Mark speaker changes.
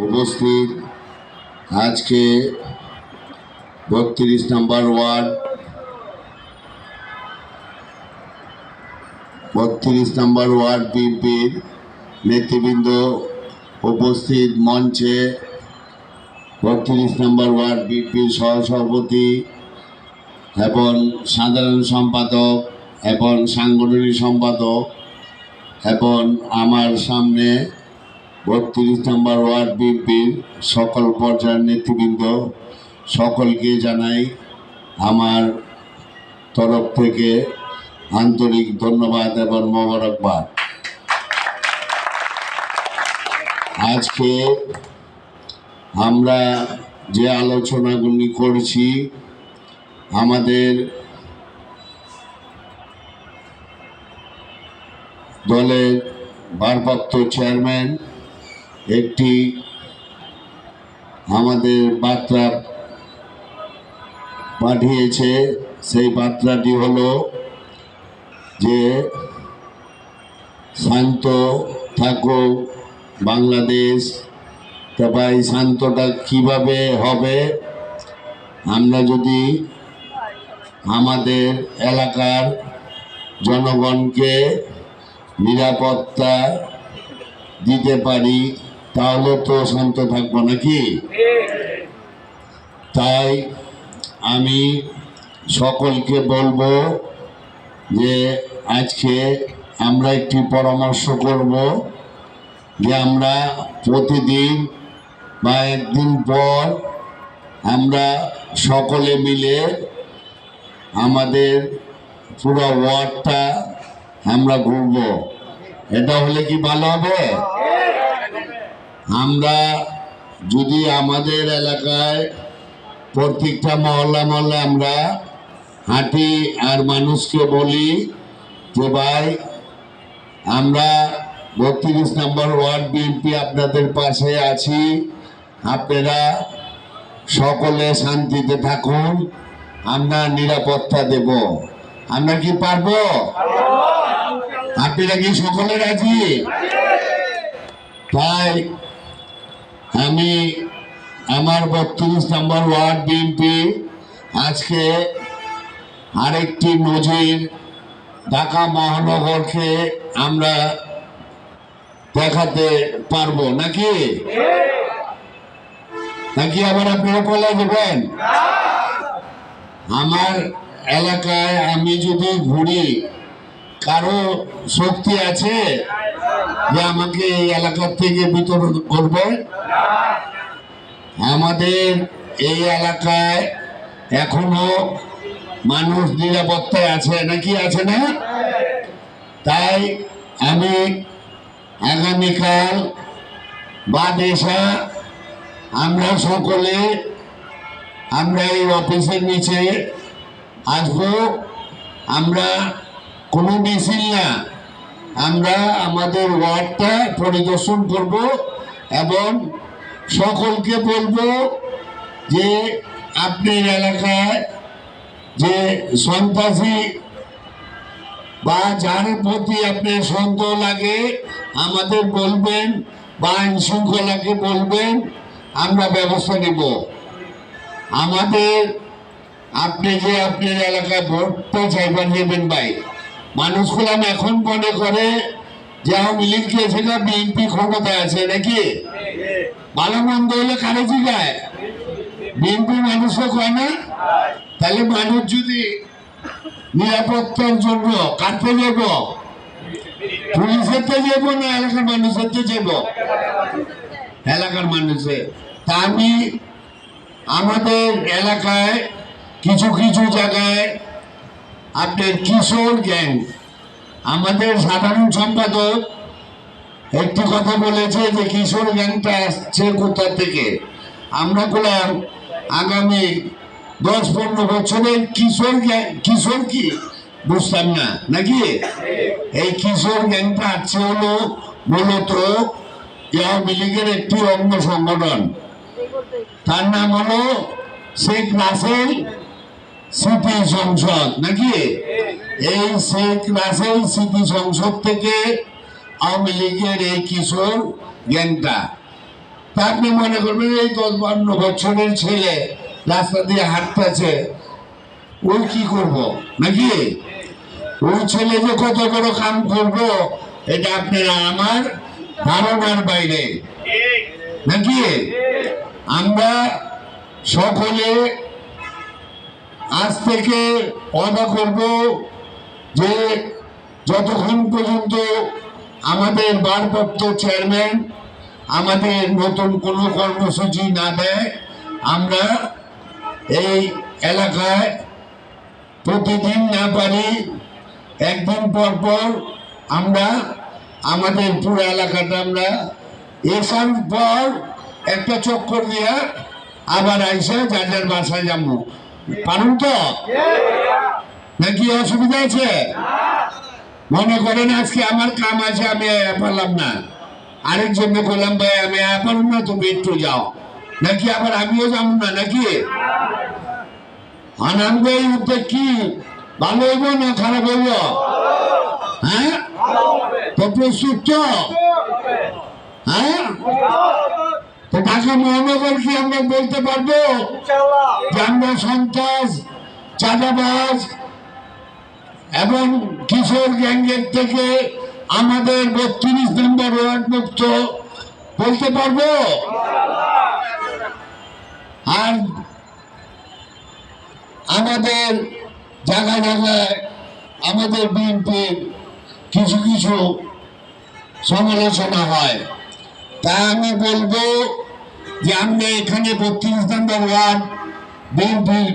Speaker 1: উপস্থিত আজকে ৩২ নম্বর ওয়ার্ড ৩২ নম্বর ওয়ার্ড বিএনপির নেতৃবৃন্দ উপস্থিত মঞ্চে ৩২ নম্বর ওয়ার্ড বিএনপির সহসভাপতি এবং সাধারণ সম্পাদক এবং সাংগঠনিক সম্পাদক এবং আমার সামনে ৩২ নম্বর ওয়ার্ড বিএনপির সকল পর্যায়ের নেতৃবৃন্দ সকলকে জানাই আমার তরফ থেকে আন্তরিক ধন্যবাদ এবং মোবারকবাদ। আজকে আমরা যে আলোচনাগুলি করছি আমাদের দলের ভারপ্রাপ্ত চেয়ারম্যান একটি আমাদের বার্তা পাঠিয়েছে। সেই বার্তাটি হলো যে শান্ত থাকো বাংলাদেশ। তারপর এই শান্তটা কিভাবে হবে? আমরা যদি আমাদের এলাকার জনগণকে নিরাপত্তা দিতে পারি তাহলে তো শান্ত থাকবো নাকি? তাই আমি সকলকে বলবো যে আজকে আমরা একটি পরামর্শ করব যে আমরা প্রতিদিন বা একদিন পর আমরা সকলে মিলে আমাদের পুরো ওয়ার্ডটা আমরা ঘুরবো। এটা হলে কি ভালো হবে? আমরা যদি আমাদের এলাকায় প্রত্যেকটা মহল্লা আমরা হাঁটি আর মানুষকে বলি যে ভাই আমরা ৩২ নম্বর ওয়ার্ড বিএনপি আপনাদের পাশে আছি, আপনারা সকলে শান্তিতে থাকুন, আমরা নিরাপত্তা দেব। আমরা কি পারবো? আপনারা কি সকলে রাজি? তাই আমি আমার ৩২ নম্বর ওয়ার্ড বিএনপি আজকে আরেকটি নজির ঢাকা মহানগরকে আমরা দেখাতে পারবো নাকি? আবার আপনারা বলে দেবেন? আমার এলাকায় আমি যদি ঘুরি কারো শক্তি আছে যে আমাকে এই এলাকার থেকে বিতরণ করবে? আমাদের এই এলাকায় এখনো মানুষ নিরাপত্তায় আছে নাকি? আছে না? তাই আমি আগামীকাল বা দেশা আমরা সকলে আমরা এই অফিসের নিচে আসবো। আমরা কোনো মিছিল না, আমরা আমাদের ওয়ার্ডটা পরিদর্শন করব এবং সকলকে বলবো যে আপনার এলাকায় যে সন্ত্রাসী বা যার প্রতি আপনার সন্দেহ লাগে আমাদের বলবেন বা আইন শৃঙ্খলাকে বলবেন, আমরা ব্যবস্থা নেব। আমাদের আপনি যে আপনার এলাকায় ভোটটা চাইবেন নেবেন ভাই, মানুষগুলো এখন মনে করে যে আওয়ামী লীগ গিয়েছিল বিএনপি ক্ষমতায় আছে নাকি? ভালো মন্দ হলে কারে জিগায়? বিএনপি মানুষও কয় না? তাহলে মানুষ যদি নিরাপত্তার জন্য কাটতে যাব, পুলিশের তো যাবো না এলাকার মানুষের তো যাব? এলাকার মানুষের। তা আমি আমাদের এলাকায় কিছু কিছু জায়গায় আপনার কিশোর গ্যাং, আমাদের সাধারণ সম্পাদক একটি কথা বলেছে যে কিশোর গ্যাংটা আসছে কোথা থেকে। আমরা বললাম আগামী 10-15 বছরের কিশোর কি বুঝতাম না নাকি? এই কিশোর গ্যাংটা আসছে হলো মূলত আওয়ামী লীগের একটি অঙ্গ সংগঠন, তার নাম হলো শেখ রাসেল স্মৃতি সংসদ নাকি? এই শেখ রাসেল স্মৃতি সংসদ থেকে আওয়ামী লীগের এই কিশোর গ্যাংটা। তা আপনি মনে করবেন এই 10-12 বছরের ছেলে রাস্তা দিয়ে হাঁটতেছে, ওই কি করব নাকি? ওই ছেলে যে কত বড় কাম করব এটা আপনারা আমার ধারণার বাইরে নাকি? আমরা সকলে আজ থেকে ওয়াদা করব যে যতক্ষণ পর্যন্ত আমাদের ভারপ্রাপ্ত চেয়ারম্যান আমাদের নতুন কোনো কর্মসূচি না দেয়, আমরা এই এলাকায় প্রতিদিন না পারি একদিন পর পর আমরা আমাদের পুরো এলাকাটা আমরা এসার পর একটা চক্কর দিয়া আবার আইসা যার যার বাসায় যাবো। পারুন তো নাকি অসুবিধা আছে? মনে করেন আজকে আমার কাম আছে, আমি পারলাম না, আরেকজনকে বললাম ভাই আমি পারুন না, তুমি একটু যাও, নাকি আবার আমিও যাবো না নাকি? আনন্দ এই উদ্যোগ কি ভালো হইব না খারাপ হইব? হ্যাঁ, তো প্রস্তুত তো? হ্যাঁ, তো ঢাকা মহানগর কি আমরা বলতে পারবো যে আমরা সন্ত্রাস, চাঁদাবাজ এবং কিশোর গ্যাংয়ের থেকে আমাদের 32 নম্বর ওয়ার্ড মুক্ত বলতে পারবো? আর আমাদের জায়গায় জায়গায় আমাদের বিএনপির কিছু কিছু সমালোচনা হয়, তা আমি বলবো যে আমরা এখানে 32 নম্বর ওয়ার্ড বিএনপির